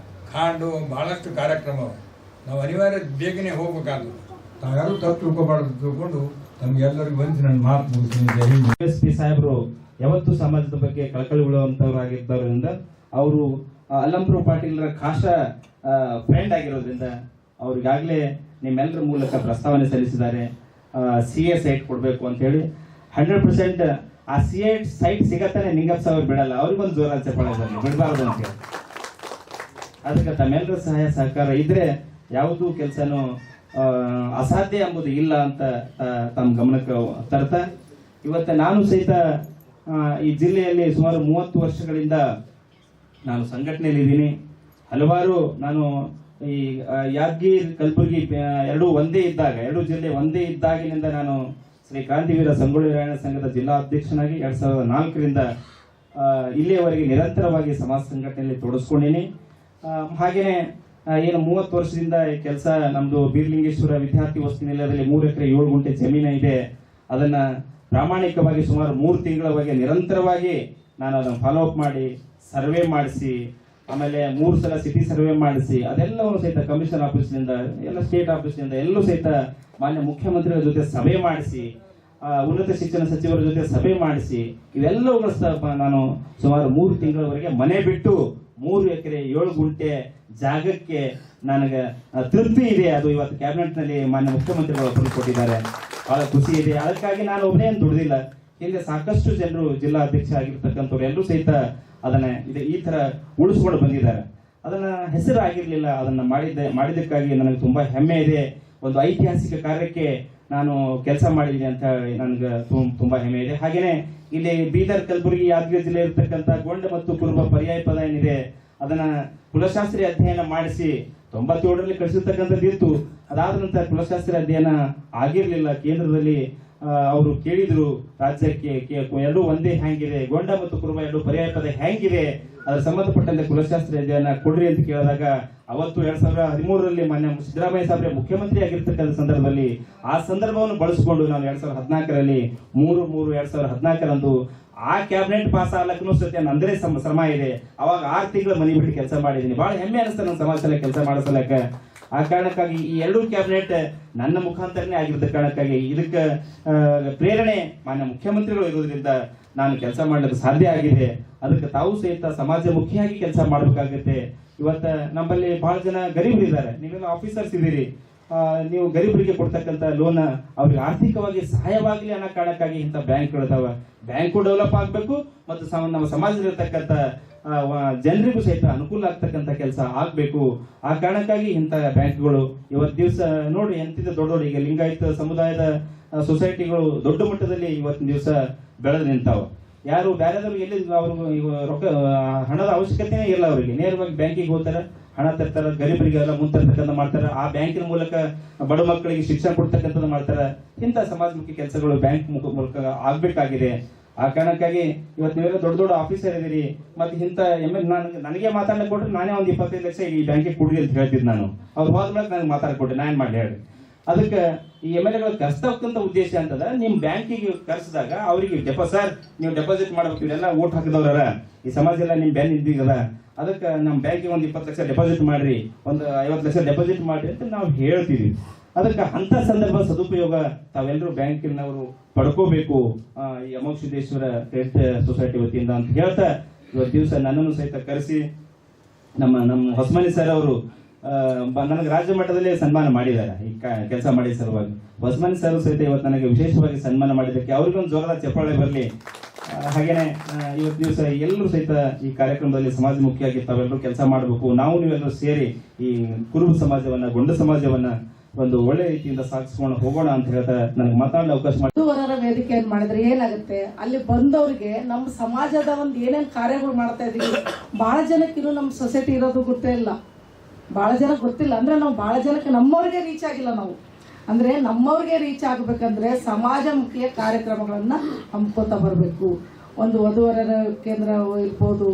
ಕಾಂಡು ಭಾಳಷ್ಟು ಕಾರ್ಯಕ್ರಮ ನಾವು ಅನಿವಾರ್ಯ ಬೇಗನೆ ಹೋಗ್ಬೇಕಾದ್ರು. ತಾವ್ಯಾರು ತಪ್ಪು ತಿಳ್ಕೊಬಾರ್ದು ತಿಳ್ಕೊಂಡು ತಮಗೆಲ್ಲರಿಗೂ ಬಂದು ನನ್ನ ಮಾತು ಮುಗಿಸ್ತೀನಿ. SP ಸಾಹೇಬರು ಯಾವತ್ತೂ ಸಮಾಜದ ಬಗ್ಗೆ ಕಳಕಳಿ ಉಳ್ಳಂತವರಾಗಿದ್ದರಿಂದ, ಅವರು ಅಲ್ಲಂಪ್ರೂ ಪಾಟೀಲ್ರ ಖಾಸ ಫ್ರೆಂಡ್ ಆಗಿರೋದ್ರಿಂದ ಅವ್ರಿಗಾಗಲೇ ನಿಮ್ಮೆಲ್ಲರ ಮೂಲಕ ಪ್ರಸ್ತಾವನೆ ಸಲ್ಲಿಸಿದ್ದಾರೆ. CA ಸೈಟ್ ಕೊಡಬೇಕು ಅಂತ ಹೇಳಿ 100% ಆ CA ಸೈಟ್ ಸಿಗತ್ತಾನೆ ನಿಂಗಪ್ಪ ಸಾಹೇಬ್ ಬಿಡಲ್ಲ. ಅವ್ರಿಗೊಂದು ಜೋರಾದ ಚಪ್ಪಾಳೆ ಬರಲಿ, ಬಿಡಬಾರ್ದು ಅಂತ ಹೇಳಿ. ಅದಕ್ಕೆ ತಮ್ಮೆಲ್ಲರ ಸಹಾಯ ಸಹಕಾರ ಇದ್ರೆ ಯಾವುದೂ ಕೆಲಸನೂ ಅಸಾಧ್ಯ ಎಂಬುದು ಇಲ್ಲ ಅಂತ ತಮ್ಮ ಗಮನಕ್ಕೆ ತರ್ತಾ, ಇವತ್ತು ನಾನು ಸಹಿತ ಈ ಜಿಲ್ಲೆಯಲ್ಲಿ ಸುಮಾರು 30 ವರ್ಷಗಳಿಂದ ನಾನು ಸಂಘಟನೆಯಲ್ಲಿದ್ದೀನಿ. ಹಲವಾರು ನಾನು ಈ ಯಾದಗಿರಿ ಕಲಬುರಗಿ ಎರಡು ಜಿಲ್ಲೆ ಒಂದೇ ಇದ್ದಾಗಿನಿಂದ ನಾನು ಶ್ರೀ ಕ್ರಾಂತಿವೀರ ಸಂಗೊಳ್ಳಿ ರಾಯಣ್ಣ ಸಂಘದ ಜಿಲ್ಲಾ ಅಧ್ಯಕ್ಷನಾಗಿ 2004ರಿಂದ ಇಲ್ಲಿಯವರೆಗೆ ನಿರಂತರವಾಗಿ ಸಮಾಜ ಸಂಘಟನೆಯಲ್ಲಿ ತೊಡಗಿಸ್ಕೊಂಡಿನಿ. ಹಾಗೇನೆ ಏನು 30 ವರ್ಷದಿಂದ ಕೆಲಸ ನಮ್ದು ಬೀರ್ಲಿಂಗೇಶ್ವರ ವಿದ್ಯಾರ್ಥಿ ವಸತಿ ನಿಲಯದಲ್ಲಿ 3 ಎಕರೆ 7 ಗುಂಟೆ ಜಮೀನು ಇದೆ. ಅದನ್ನ ಪ್ರಾಮಾಣಿಕವಾಗಿ ಸುಮಾರು 3 ತಿಂಗಳವರೆಗೆ ನಿರಂತರವಾಗಿ ನಾನು ಅದನ್ನು ಫಾಲೋ ಅಪ್ ಮಾಡಿ ಸರ್ವೆ ಮಾಡಿಸಿ, ಆಮೇಲೆ 3 ಸಲ ಸಿಟಿ ಸರ್ವೆ ಮಾಡಿಸಿ, ಅದೆಲ್ಲವನ್ನು ಸಹಿತ ಕಮಿಷನ್ ಆಫೀಸ್ನಿಂದ ಎಲ್ಲ ಸ್ಟೇಟ್ ಆಫೀಸ್ನಿಂದ ಎಲ್ಲೂ ಸಹಿತ ಮಾನ್ಯ ಮುಖ್ಯಮಂತ್ರಿಗಳ ಜೊತೆ ಸಭೆ ಮಾಡಿಸಿ, ಉನ್ನತ ಶಿಕ್ಷಣ ಸಚಿವರ ಜೊತೆ ಸಭೆ ಮಾಡಿಸಿ, ಇವೆಲ್ಲವುಗಳ ನಾನು ಸುಮಾರು 3 ತಿಂಗಳವರೆಗೆ ಮನೆ ಬಿಟ್ಟು 3 ಎಕರೆ 7 ಗುಂಟೆ ಜಾಗಕ್ಕೆ ನನಗೆ ತೃಪ್ತಿ ಇದೆ. ಅದು ಇವತ್ತು ಕ್ಯಾಬಿನೆಟ್ ನಲ್ಲಿ ಮಾನ್ಯ ಮುಖ್ಯಮಂತ್ರಿಗಳು ಅಪ್ರೂವ್ ಕೊಟ್ಟಿದ್ದಾರೆ. ಬಹಳ ಖುಷಿ ಇದೆ. ಅದಕ್ಕಾಗಿ ನಾನು ಒಬ್ಬನೇ ದುಡಿದಿಲ್ಲ. ಹಿಂದೆ ಸಾಕಷ್ಟು ಜನರು ಜಿಲ್ಲಾ ಅಧ್ಯಕ್ಷ ಆಗಿರ್ತಕ್ಕಂಥವ್ರು ಎಲ್ಲರೂ ಸಹಿತ ಅದನ್ನ ಈ ತರ ಉಳಿಸ್ಕೊಂಡು ಬಂದಿದ್ದಾರೆ. ಅದನ್ನ ಹೆಸರು ಆಗಿರ್ಲಿಲ್ಲ, ಅದನ್ನ ಮಾಡಿದ್ದಕ್ಕಾಗಿ ನನಗೆ ತುಂಬಾ ಹೆಮ್ಮೆ ಇದೆ. ಒಂದು ಐತಿಹಾಸಿಕ ಕಾರ್ಯಕ್ಕೆ ನಾನು ಕೆಲಸ ಮಾಡಿದ್ದೀನಿ ಅಂತ ನನಗೆ ತುಂಬಾ ಹೆಮ್ಮೆ ಇದೆ. ಹಾಗೇನೆ ಇಲ್ಲಿ ಬೀದರ್, ಕಲಬುರಗಿ, ಯಾದಗಿರಿ ಜಿಲ್ಲೆ ಇರತಕ್ಕಂತ ಗೊಂಡ ಮತ್ತು ಕುರುಬ ಪರ್ಯಾಯ ಪದ ಏನಿದೆ ಅದನ್ನ ಕುಲಶಾಸ್ತ್ರಿ ಅಧ್ಯಯನ ಮಾಡಿಸಿ 97ರಲ್ಲಿ ಕಳಿಸಿರ್ತಕ್ಕಂಥದ್ದಿತ್ತು. ಅದಾದ ನಂತರ ಕುಲಶಾಸ್ತ್ರಿ ಅಧ್ಯಯನ ಆಗಿರ್ಲಿಲ್ಲ. ಕೇಂದ್ರದಲ್ಲಿ ಅವರು ಕೇಳಿದ್ರು ರಾಜ್ಯಕ್ಕೆ ಎರಡು ಒಂದೇ ಹ್ಯಾಂಗಿದೆ, ಗೊಂಡ ಮತ್ತು ಕುರುಬ ಎರಡು ಪರ್ಯಾಯ ಪದ ಹ್ಯಾಂಗಿದೆ, ಅದ್ರ ಸಂಬಂಧಪಟ್ಟಂತೆ ಕುಲಶಾಸ್ತ್ರಿ ಅಧ್ಯಯನ ಕೊಡ್ರಿ ಅಂತ ಕೇಳಿದಾಗ ಅವತ್ತು 2013ರಲ್ಲಿ ಮಾನ್ಯ ಸಿದ್ದರಾಮಯ್ಯ ಸಾಹೇಬ್ರೆ ಮುಖ್ಯಮಂತ್ರಿ ಆಗಿರ್ತಕ್ಕಂಥ ಸಂದರ್ಭದಲ್ಲಿ ಆ ಸಂದರ್ಭವನ್ನು ಬಳಸಿಕೊಂಡು ನಾನು 2014ರಲ್ಲಿ 3/3/2014ರಂದು ಆ ಕ್ಯಾಬಿನೆಟ್ ಪಾಸ್ ಆಗ್ಲಕ್ಕೂ ಸತ್ಯ ನಂದ್ರೆ ಶ್ರಮ ಇದೆ. ಅವಾಗ 6 ತಿಂಗಳ ಮನೆ ಬಿಟ್ಟು ಕೆಲಸ ಮಾಡಿದ್ದೀನಿ. ಬಹಳ ಹೆಮ್ಮೆ ಅನಿಸ್ತಾ ನನ್ನ ಸಮಾಜದಲ್ಲಿ ಕೆಲಸ ಮಾಡಿಸಲಕ್ಕ. ಆ ಕಾರಣಕ್ಕಾಗಿ ಈ 2 ಕ್ಯಾಬಿನೆಟ್ ನನ್ನ ಮುಖಾಂತರನೇ ಆಗಿದ್ದ ಕಾರಣಕ್ಕಾಗಿ ಇದಕ್ಕೆ ಪ್ರೇರಣೆ ಮಾನ್ಯ ಮುಖ್ಯಮಂತ್ರಿಗಳು ಇರೋದ್ರಿಂದ ನಾನು ಕೆಲಸ ಮಾಡಲಿಕ್ಕೆ ಸಾಧ್ಯ ಆಗಿದೆ. ಅದಕ್ಕೆ ತಾವು ಸಹಿತ ಸಮಾಜಮುಖಿಯಾಗಿ ಕೆಲಸ ಮಾಡಬೇಕಾಗುತ್ತೆ. ಇವತ್ತ ನಮ್ಮಲ್ಲಿ ಬಹಳ ಜನ ಗರೀಬರಿದ್ದಾರೆ. ನೀವೆಲ್ಲ ಆಫೀಸರ್ಸ್ ಇದ್ದೀರಿ. ನೀವು ಗರೀಬರಿಗೆ ಕೊಡ್ತಕ್ಕಂಥ ಲೋನ್ ಅವ್ರಿಗೆ ಆರ್ಥಿಕವಾಗಿ ಸಹಾಯವಾಗಲಿ ಅನ್ನೋ ಕಾರಣಕ್ಕಾಗಿ ಇಂಥ ಬ್ಯಾಂಕ್ಗಳಿದಾವ. ಬ್ಯಾಂಕು ಡೆವಲಪ್ ಆಗಬೇಕು ಮತ್ತು ನಮ್ಮ ಸಮಾಜದಲ್ಲಿರ್ತಕ್ಕಂಥ ಜನರಿಗೂ ಸಹಿತ ಅನುಕೂಲ ಆಗ್ತಕ್ಕಂಥ ಕೆಲಸ ಆಗ್ಬೇಕು. ಆ ಕಾರಣಕ್ಕಾಗಿ ಇಂಥ ಬ್ಯಾಂಕ್ಗಳು ಇವತ್ತು ದಿವಸ ನೋಡಿ ಎಂತಿದ್ದ ದೊಡ್ಡ ಈಗ ಲಿಂಗಾಯತ ಸಮುದಾಯದ ಸೊಸೈಟಿಗಳು ದೊಡ್ಡ ಮಟ್ಟದಲ್ಲಿ ಇವತ್ತಿನ ದಿವಸ ಬೆಳೆದು ನಿಂತಾವ. ಯಾರು ಬೇರೆದವ್ರಿಗೆ ಎಲ್ಲಿ ಅವ್ರಿಗೆ ರೊಕ್ಕ ಹಣದ ಅವಶ್ಯಕತೆನೇ ಇಲ್ಲ. ಅವರಿಗೆ ನೇರವಾಗಿ ಬ್ಯಾಂಕಿಗೆ ಹೋಗ್ತಾರೆ, ಹಣ ತರ್ತಾರೆ, ಗರೀಬರಿಗೆಲ್ಲ ಮುಂತರ್ತಕ್ಕಂಥ ಮಾಡ್ತಾರೆ. ಆ ಬ್ಯಾಂಕಿನ ಮೂಲಕ ಬಡ ಮಕ್ಕಳಿಗೆ ಶಿಕ್ಷಣ ಕೊಡ್ತಕ್ಕಂಥದ್ದು ಮಾಡ್ತಾರೆ. ಇಂಥ ಸಮಾಜಮುಖಿ ಕೆಲಸಗಳು ಬ್ಯಾಂಕ್ ಮೂಲಕ ಆಗ್ಬೇಕಾಗಿದೆ. ಆ ಕಾರಣಕ್ಕಾಗಿ ಇವತ್ತು ನೀವೆಲ್ಲ ದೊಡ್ಡ ದೊಡ್ಡ ಆಫೀಸರ್ ಇದೀರಿ. ಮತ್ತೆ ಇಂಥ ನನಗೆ ಮಾತಾಡಲಿಕ್ಕೆ ಕೊಟ್ರೆ ನಾನೇ ಒಂದು 25 ಲಕ್ಷ ಈ ಬ್ಯಾಂಕಿಗೆ ಕೊಡ್ರಿ ಅಂತ ಹೇಳ್ತಿದ್ ನಾನು. ಅವ್ರು ಹೋದ ಮೇಲೆ ನನಗೆ ಮಾತಾಡ್ಕೊಟ್ಟೆ, ನಾನು ಮಾಡಿ ಹೇಳಿ. ಅದಕ್ಕೆ ಈ MLAಗಳು ಕರ್ಸ್ತಕ್ಕಂಥ ಉದ್ದೇಶ ಅಂತದ, ನಿಮ್ ಬ್ಯಾಂಕಿಗೆ ಕರ್ಸಿದಾಗ ಅವರಿಗೆ ಸರ್ ನೀವು ಡೆಪಾಸಿಟ್ ಮಾಡ್ಬೇಕು, ಇವರೆಲ್ಲ ಓಟ್ ಹಾಕಿದವ್ರ ಈ ಸಮಾಜ ಎಲ್ಲ ನಿಮ್ ಬ್ಯಾಂಕ್ ಇದ್ದೀಗದ, ಅದಕ್ಕೆ ನಮ್ಮ ಬ್ಯಾಂಕಿಗೆ ಒಂದು 20 ಲಕ್ಷ ಡೆಪಾಸಿಟ್ ಮಾಡ್ರಿ, ಒಂದು 50 ಲಕ್ಷ ಡೆಪಾಸಿಟ್ ಮಾಡ್ರಿ ಅಂತ ನಾವು ಹೇಳ್ತೀವಿ. ಅದಕ್ಕೆ ಅಂತ ಸಂದರ್ಭ ಸದುಪಯೋಗ ತಾವೆಲ್ಲರೂ ಬ್ಯಾಂಕಿನವರು ಪಡ್ಕೋಬೇಕು ಈ ಅಮೋಘ ಸಿದ್ದೇಶ್ವರ ಕ್ರೆಡಿಟ್ ಸೊಸೈಟಿ ವತಿಯಿಂದ ಅಂತ ಹೇಳ್ತಾ, ಇವತ್ತು ದಿವಸ ನನ್ನನ್ನು ಸಹಿತ ಕರೆಸಿ ನಮ್ಮ ಹೊಸಮನಿ ಸರ್ ಅವರು ನನಗೆ ರಾಜ್ಯ ಮಟ್ಟದಲ್ಲಿ ಸನ್ಮಾನ ಮಾಡಿದ್ದಾರೆ ಈ ಕೆಲಸ ಮಾಡಿದ ಸಲುವಾಗಿ. ಹೊಸಮನಿ ಸರ್ ಸಹಿತ ಇವತ್ತು ನನಗೆ ವಿಶೇಷವಾಗಿ ಸನ್ಮಾನ ಮಾಡಿದ್ದಕ್ಕೆ ಅವ್ರಿಗೊಂದು ಜೋರದ ಚಪ್ಪಾಳೆ ಬರಲಿ. ಹಾಗೇನೆ ಇವತ್ತು ದಿವಸ ಎಲ್ಲರೂ ಸಹಿತ ಈ ಕಾರ್ಯಕ್ರಮದಲ್ಲಿ ಸಮಾಜಮುಖಿಯಾಗಿ ತಾವೆಲ್ಲರೂ ಕೆಲಸ ಮಾಡಬೇಕು. ನೀವೆಲ್ಲರೂ ಸೇರಿ ಈ ಕುರುಬ ಸಮಾಜವನ್ನ, ಗೊಂಡ ಸಮಾಜವನ್ನ ಒಂದು ಒಳ್ಳೆ ರೀತಿಯಿಂದ ಸಾಗಿಸ್ಕೊಂಡು ಹೋಗೋಣ ಅಂತ ಹೇಳ್ತಾ ನನಗೆ ಮಾತಾಡಲು ಅವಕಾಶ ಮಾಡಿ. ವೇದಿಕೆಯನ್ನು ಮಾಡಿದ್ರೆ ಏನಾಗುತ್ತೆ, ಅಲ್ಲಿ ಬಂದವ್ರಿಗೆ ನಮ್ಮ ಸಮಾಜದ ಒಂದು ಏನೇನು ಕಾರ್ಯಗಳು ಮಾಡ್ತಾ ಇದೀವಿ, ಬಹಳ ಜನಕ್ಕೆ ಇನ್ನು ನಮ್ಮ ಸೊಸೈಟಿ ಇರೋದು ಗೊತ್ತೇ ಇಲ್ಲ. ಬಹಳ ಜನ ಗೊತ್ತಿಲ್ಲ ಅಂದ್ರೆ ನಾವು ಬಹಳ ಜನಕ್ಕೆ ನಮ್ಮವ್ರಿಗೆ ರೀಚ್ ಆಗಿಲ್ಲ ನಾವು. ಅಂದರೆ ನಮ್ಮವ್ರಿಗೆ ರೀಚ್ ಆಗಬೇಕಂದ್ರೆ ಸಮಾಜಮುಖಿಯ ಕಾರ್ಯಕ್ರಮಗಳನ್ನು ಹಮ್ಕೋತಾ ಬರಬೇಕು. ಒಂದು ವಧುವರರ ಕೇಂದ್ರ ಇರ್ಬೋದು,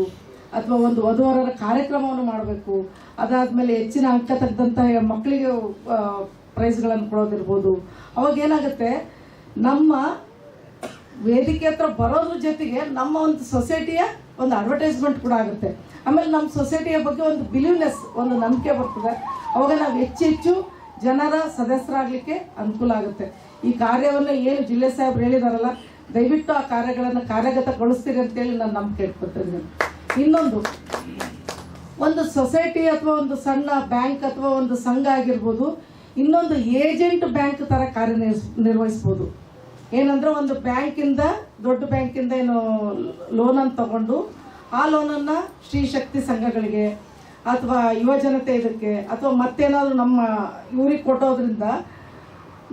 ಅಥವಾ ಒಂದು ವಧುವರರ ಕಾರ್ಯಕ್ರಮವನ್ನು ಮಾಡಬೇಕು. ಅದಾದಮೇಲೆ ಹೆಚ್ಚಿನ ಅಂಕ ತೆಗೆದಂತಹ ಮಕ್ಕಳಿಗೆ ಪ್ರೈಸ್ಗಳನ್ನು ಕೊಡೋದಿರ್ಬೋದು. ಅವಾಗ ಏನಾಗುತ್ತೆ, ನಮ್ಮ ವೇದಿಕೆ ಹತ್ರ ಬರೋದ್ರ ಜೊತೆಗೆ ನಮ್ಮ ಒಂದು ಸೊಸೈಟಿಯ ಒಂದು ಅಡ್ವರ್ಟೈಸ್ಮೆಂಟ್ ಕೂಡ ಆಗುತ್ತೆ. ಆಮೇಲೆ ನಮ್ಮ ಸೊಸೈಟಿಯ ಬಗ್ಗೆ ಒಂದು ಬಿಲೀವ್ನೆಸ್, ಒಂದು ನಂಬಿಕೆ ಬರ್ತದೆ. ಅವಾಗ ನಾವು ಹೆಚ್ಚು ಜನರ ಸದಸ್ಯರಾಗಲಿಕ್ಕೆ ಅನುಕೂಲ ಆಗುತ್ತೆ. ಈ ಕಾರ್ಯವನ್ನು ಏನು ಜಿಲ್ಲೆ ಸಾಹೇಬ್ರು ಹೇಳಿದಾರಲ್ಲ, ದಯವಿಟ್ಟು ಆ ಕಾರ್ಯಗಳನ್ನು ಕಾರ್ಯಗತಗೊಳಿಸ್ತೀರಿ ಅಂತೇಳಿ ನಾನು ನಂಬಿಕೆ ಇಟ್ಕೊಳ್ತೀನಿ. ಇನ್ನೊಂದು, ಒಂದು ಸೊಸೈಟಿ ಅಥವಾ ಒಂದು ಸಣ್ಣ ಬ್ಯಾಂಕ್ ಅಥವಾ ಒಂದು ಸಂಘ ಆಗಿರ್ಬೋದು, ಇನ್ನೊಂದು ಏಜೆಂಟ್ ಬ್ಯಾಂಕ್ ಥರ ಕಾರ್ಯನಿರ್ವಹಿಸ್ಬೋದು. ಏನಂದ್ರೆ ಒಂದು ಬ್ಯಾಂಕಿಂದ, ದೊಡ್ಡ ಬ್ಯಾಂಕಿಂದ ಏನು ಲೋನನ್ನು ತಗೊಂಡು ಆ ಲೋನನ್ನು ಶ್ರೀ ಶಕ್ತಿ ಸಂಘಗಳಿಗೆ ಅಥವಾ ಯುವಜನತೆ ಇದಕ್ಕೆ ಅಥವಾ ಮತ್ತೇನಾದರೂ ನಮ್ಮ ಇವ್ರಿಗೆ ಕೊಟ್ಟೋದ್ರಿಂದ,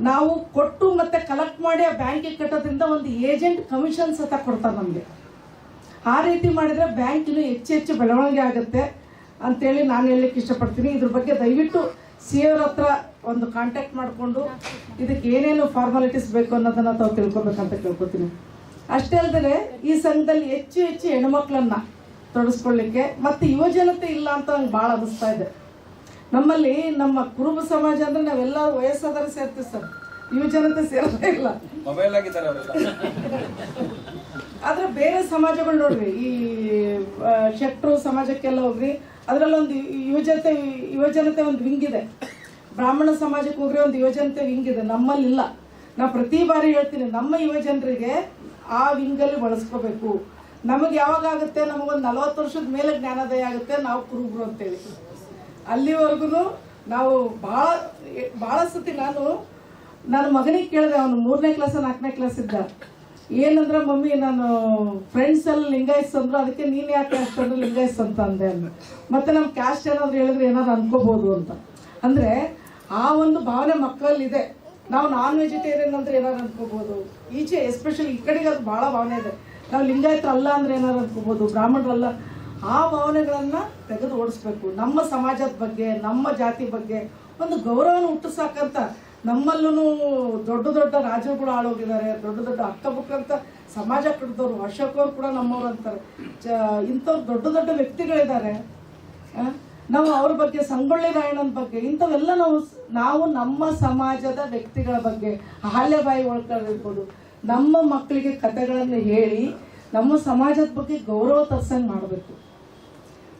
ನಾವು ಕೊಟ್ಟು ಮತ್ತೆ ಕಲೆಕ್ಟ್ ಮಾಡಿ ಆ ಬ್ಯಾಂಕಿಗೆ ಕಟ್ಟೋದ್ರಿಂದ ಒಂದು ಏಜೆಂಟ್ ಕಮಿಷನ್ ಸತ ಕೊಡ್ತಾರೆ ನಮಗೆ. ಆ ರೀತಿ ಮಾಡಿದರೆ ಬ್ಯಾಂಕ್ ಇನ್ನೂ ಹೆಚ್ಚು ಬೆಳವಣಿಗೆ ಆಗುತ್ತೆ ಅಂತೇಳಿ ನಾನು ಹೇಳಲಿಕ್ಕೆ ಇಷ್ಟಪಡ್ತೀನಿ. ಇದ್ರ ಬಗ್ಗೆ ದಯವಿಟ್ಟು ಸಿ ಅವ್ರ ಹತ್ರ ಒಂದು ಕಾಂಟ್ಯಾಕ್ಟ್ ಮಾಡಿಕೊಂಡು ಇದಕ್ಕೆ ಏನೇನು ಫಾರ್ಮಾಲಿಟೀಸ್ ಬೇಕು ಅನ್ನೋದನ್ನು ತಾವು ತಿಳ್ಕೊಬೇಕಂತ ಕೇಳ್ಕೊತೀನಿ. ಅಷ್ಟೇ ಅಲ್ಲದೆ ಈ ಸಂಘದಲ್ಲಿ ಹೆಚ್ಚು ಹೆಣ್ಮಕ್ಳನ್ನು ತೊಡಗಿಸ್ಕೊಳ್ಳಿಕ್ಕೆ ಮತ್ತು ಯುವಜನತೆ ಇಲ್ಲ ಅಂತ ನಂಗೆ ಭಾಳ ಅನಿಸ್ತಾ ಇದೆ. ನಮ್ಮಲ್ಲಿ ನಮ್ಮ ಕುರುಬ ಸಮಾಜ ಅಂದರೆ ನಾವೆಲ್ಲ ವಯಸ್ಸಾದರೂ ಸೇರ್ತೀವಿ ಸರ್, ಯುವಜನತೆ ಸೇರೋದೇ ಇಲ್ಲ. ಆದರೆ ಬೇರೆ ಸಮಾಜಗಳು ನೋಡ್ರಿ, ಈ ಶೆಟ್ರು ಸಮಾಜಕ್ಕೆಲ್ಲ ಹೋಗ್ರಿ, ಅದರಲ್ಲೊಂದು ಯುವಜನತೆ ಒಂದು ವಿಂಗ್ ಇದೆ. ಬ್ರಾಹ್ಮಣ ಸಮಾಜಕ್ಕೆ ಹೋಗ್ರಿ ಒಂದು ಯುವಜನತೆ ವಿಂಗ್ ಇದೆ. ನಮ್ಮಲ್ಲಿಲ್ಲ. ನಾವು ಪ್ರತಿ ಬಾರಿ ಹೇಳ್ತೀನಿ, ನಮ್ಮ ಯುವಜನರಿಗೆ ಆ ವಿಂಗಲ್ಲಿ ಬಳಸ್ಕೋಬೇಕು. ನಮಗೆ ಯಾವಾಗ ಆಗುತ್ತೆ, ನಮಗೊಂದು 40 ವರ್ಷದ ಮೇಲೆ ಜ್ಞಾನೋದಯ ಆಗುತ್ತೆ, ನಾವು ಕುರುಬರು ಅಂತೇಳಿ. ಅಲ್ಲಿವರೆಗೂ ನಾವು ಭಾಳ ಸತಿ ನನ್ನ ಮಗನಿಗೆ ಕೇಳಿದೆ, ಅವನು 3ನೇ ಕ್ಲಾಸ್ 4ನೇ ಕ್ಲಾಸ್ ಇದ್ದ. ಏನಂದ್ರೆ, ಮಮ್ಮಿ ನಾನು ಫ್ರೆಂಡ್ಸ್ ಎಲ್ಲ ಲಿಂಗಾಯಸ್ ಅಂದ್ರು, ಅದಕ್ಕೆ ನೀನು ಯಾಕೆ ಅಷ್ಟೊಂದು ಲಿಂಗಾಯಸ್ ಅಂತ ಅಂದೆ ಅಂದು. ಮತ್ತೆ ನಮ್ಮ ಕ್ಯಾಸ್ಟ್ ಏನಾದ್ರು ಹೇಳಿದ್ರೆ ಏನಾದ್ರು ಅನ್ಕೋಬಹುದು ಅಂತ. ಅಂದರೆ ಆ ಒಂದು ಭಾವನೆ ಮಕ್ಕಳಲ್ಲಿದೆ. ನಾವು ನಾನ್ ವೆಜಿಟೇರಿಯನ್ ಅಂದ್ರೆ ಏನಾದ್ರು ಅನ್ಕೋಬಹುದು. ಈಚೆ ಎಸ್ಪೆಷಲಿ ಈ ಕಡೆಗೆ ಅದು ಭಾಳ ಭಾವನೆ ಇದೆ. ನಾವು ಲಿಂಗಾಯತರು ಅಲ್ಲ ಅಂದ್ರೆ ಏನಾದ್ರು ಅನ್ಕೋಬಹುದು, ಬ್ರಾಹ್ಮಣರಲ್ಲ. ಆ ಭಾವನೆಗಳನ್ನು ತೆಗೆದು ಓಡಿಸ್ಬೇಕು. ನಮ್ಮ ಸಮಾಜದ ಬಗ್ಗೆ, ನಮ್ಮ ಜಾತಿ ಬಗ್ಗೆ ಒಂದು ಗೌರವನ ಹುಟ್ಟಿಸಾಕಂತ ನಮ್ಮಲ್ಲೂ ದೊಡ್ಡ ರಾಜರುಗಳು ಆಳೋಗಿದ್ದಾರೆ, ದೊಡ್ಡ ಅಕ್ಕಬುಕ್ಕಂತ ಸಮಾಜ ಕಟ್ಟಿದವರು. ಅಶೋಕ್ ಅವ್ರು ಕೂಡ ನಮ್ಮವ್ರು ಅಂತಾರೆ. ಇಂಥವ್ರು ದೊಡ್ಡ ವ್ಯಕ್ತಿಗಳಿದ್ದಾರೆ. ನಾವು ಅವ್ರ ಬಗ್ಗೆ, ಸಂಗೊಳ್ಳಿ ರಾಯಣ್ಣನ ಬಗ್ಗೆ, ಇಂಥವೆಲ್ಲ ನಾವು ನಮ್ಮ ಸಮಾಜದ ವ್ಯಕ್ತಿಗಳ ಬಗ್ಗೆ, ಅಹಲ್ಯಬಾಯಿ ಹೋಳ್ಕರ್ ಇರ್ಬೋದು, ನಮ್ಮ ಮಕ್ಕಳಿಗೆ ಕಥೆಗಳನ್ನು ಹೇಳಿ ನಮ್ಮ ಸಮಾಜದ ಬಗ್ಗೆ ಗೌರವ ತರ್ಸಂಗೆ ಮಾಡಬೇಕು.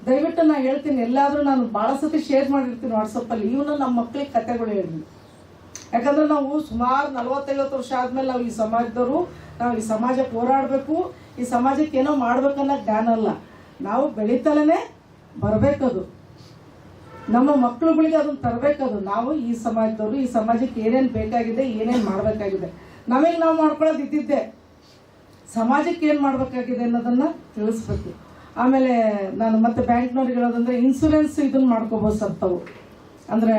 ದಯವಿಟ್ಟು ನಾನು ಹೇಳ್ತೀನಿ, ಎಲ್ಲಾದರೂ ನಾನು ಭಾಳ ಸತಿ ಶೇರ್ ಮಾಡಿರ್ತೀನಿ ವಾಟ್ಸಪ್ಪಲ್ಲಿ, ಇವನು ನಮ್ಮ ಮಕ್ಕಳಿಗೆ ಕಥೆಗಳು ಹೇಳಿ. ಯಾಕಂದ್ರೆ ನಾವು ಸುಮಾರು 40-50 ವರ್ಷ ಆದ್ಮೇಲೆ ನಾವು ಈ ಸಮಾಜದವರು, ನಾವು ಈ ಸಮಾಜಕ್ಕೆ ಹೋರಾಡಬೇಕು, ಈ ಸಮಾಜಕ್ಕೆ ಏನೋ ಮಾಡ್ಬೇಕನ್ನೋ ಜ್ಞಾನ ಅಲ್ಲ, ನಾವು ಬೆಳೀತಲೇ ಬರಬೇಕದು. ನಮ್ಮ ಮಕ್ಕಳುಗಳಿಗೆ ಅದನ್ನು ತರಬೇಕದು. ನಾವು ಈ ಸಮಾಜದವರು, ಈ ಸಮಾಜಕ್ಕೆ ಏನೇನು ಬೇಕಾಗಿದೆ, ಏನೇನು ಮಾಡಬೇಕಾಗಿದೆ, ನಮಗೆ ನಾವು ಮಾಡ್ಕೊಳ್ಳೋದು ಇದ್ದಿದ್ದೆ. ಸಮಾಜಕ್ಕೆ ಏನು ಮಾಡಬೇಕಾಗಿದೆ ಅನ್ನೋದನ್ನು ತಿಳಿಸ್ಬೇಕು. ಆಮೇಲೆ ನಾನು ಮತ್ತೆ ಬ್ಯಾಂಕ್ನವ್ರಿಗೆ ಹೇಳೋದಂದ್ರೆ, ಇನ್ಸೂರೆನ್ಸ್ ಇದನ್ನು ಮಾಡ್ಕೋಬೋದು ಸರ್ ತಾವು. ಅಂದರೆ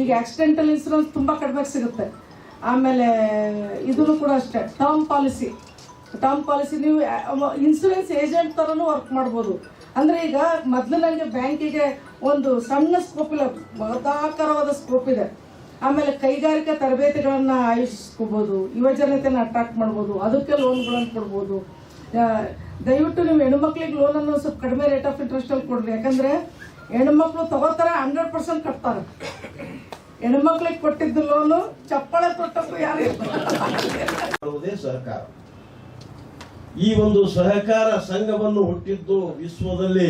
ಈಗ ಆಕ್ಸಿಡೆಂಟಲ್ ಇನ್ಸೂರೆನ್ಸ್ ತುಂಬ ಕಡಿಮೆ ಸಿಗುತ್ತೆ. ಆಮೇಲೆ ಇದನ್ನು ಕೂಡ ಅಷ್ಟೇ, ಟರ್ಮ್ ಪಾಲಿಸಿ ನೀವು ಇನ್ಸೂರೆನ್ಸ್ ಏಜೆಂಟ್ ಥರನೂ ವರ್ಕ್ ಮಾಡ್ಬೋದು. ಅಂದರೆ ಈಗ ಮೊದಲು ನನಗೆ ಬ್ಯಾಂಕಿಗೆ ಒಂದು ಸಣ್ಣ ಸ್ಕೋಪ್ ಇಲ್ಲ, ಮಹದಾಕರವಾದ ಸ್ಕೋಪ್ ಇದೆ. ಆಮೇಲೆ ಕೈಗಾರಿಕಾ ತರಬೇತಿಗಳನ್ನು ಆಯೋಜಿಸ್ಕೋಬೋದು, ಯುವಜನತೆಯನ್ನು ಅಟ್ರಾಕ್ಟ್ ಮಾಡ್ಬೋದು, ಅದಕ್ಕೆ ಲೋನ್ಗಳನ್ನು ಕೊಡ್ಬೋದು. ದಯವಿಟ್ಟು ನೀವು ಹೆಣ್ಮಕ್ಳಿಗೆ ಲೋನನ್ನು ಸ್ವಲ್ಪ ಕಡಿಮೆ ರೇಟ್ ಆಫ್ ಇಂಟ್ರೆಸ್ಟಲ್ಲಿ ಕೊಡ್ರಿ. ಯಾಕಂದರೆ ಹೆಣ್ಮಕ್ಳು ತಗೋತಾರೆ, 100% ಕಟ್ತಾರೆ. ಹೆಣ್ಮಕ್ಳಿಗೆ ಕೊಟ್ಟಿದ್ದು ಲೋನು ಚಪ್ಪಳೆ ತೊಟ್ಟದ್ದು ಯಾರು ಸಹಕಾರ. ಈ ಒಂದು ಸಹಕಾರ ಸಂಘವನ್ನು ಹುಟ್ಟಿದ್ದು ವಿಶ್ವದಲ್ಲಿ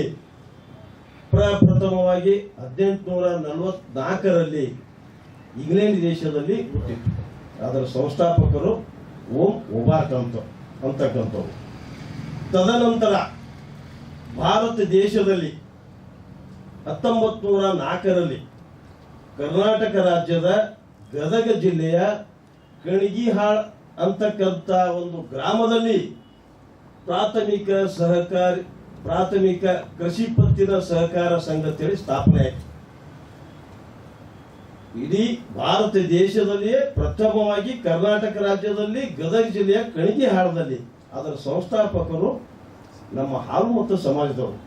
ಪ್ರಪ್ರಥಮವಾಗಿ 1844ರಲ್ಲಿ ಇಂಗ್ಲೆಂಡ್ ದೇಶದಲ್ಲಿ ಹುಟ್ಟಿತ್ತು. ಅದರ ಸಂಸ್ಥಾಪಕರು ಓಂ ಒಬಾರ್ಟ್ ಅಂತಕ್ಕಂಥವ್ರು. ತದನಂತರ ಭಾರತ ದೇಶದಲ್ಲಿ 1904ರಲ್ಲಿ ಕರ್ನಾಟಕ ರಾಜ್ಯದ ಗದಗ ಜಿಲ್ಲೆಯ ಕಣಗಿಹಾಳ್ ಅಂತಕ್ಕಂಥ ಒಂದು ಗ್ರಾಮದಲ್ಲಿ ಪ್ರಾಥಮಿಕ ಕೃಷಿ ಪತ್ತಿನ ಸಹಕಾರ ಸಂಘ ಅಂತೇಳಿ ಸ್ಥಾಪನೆ ಆಯಿತು. ಇಡೀ ಭಾರತ ದೇಶದಲ್ಲಿಯೇ ಪ್ರಥಮವಾಗಿ ಕರ್ನಾಟಕ ರಾಜ್ಯದಲ್ಲಿ ಗದಗ ಜಿಲ್ಲೆಯ ಕಣಗಿಹಾಳದಲ್ಲಿ. ಅದರ ಸಂಸ್ಥಾಪಕರು ನಮ್ಮ ಹಾಲು ಮತ್ತು ಸಮಾಜದವರು,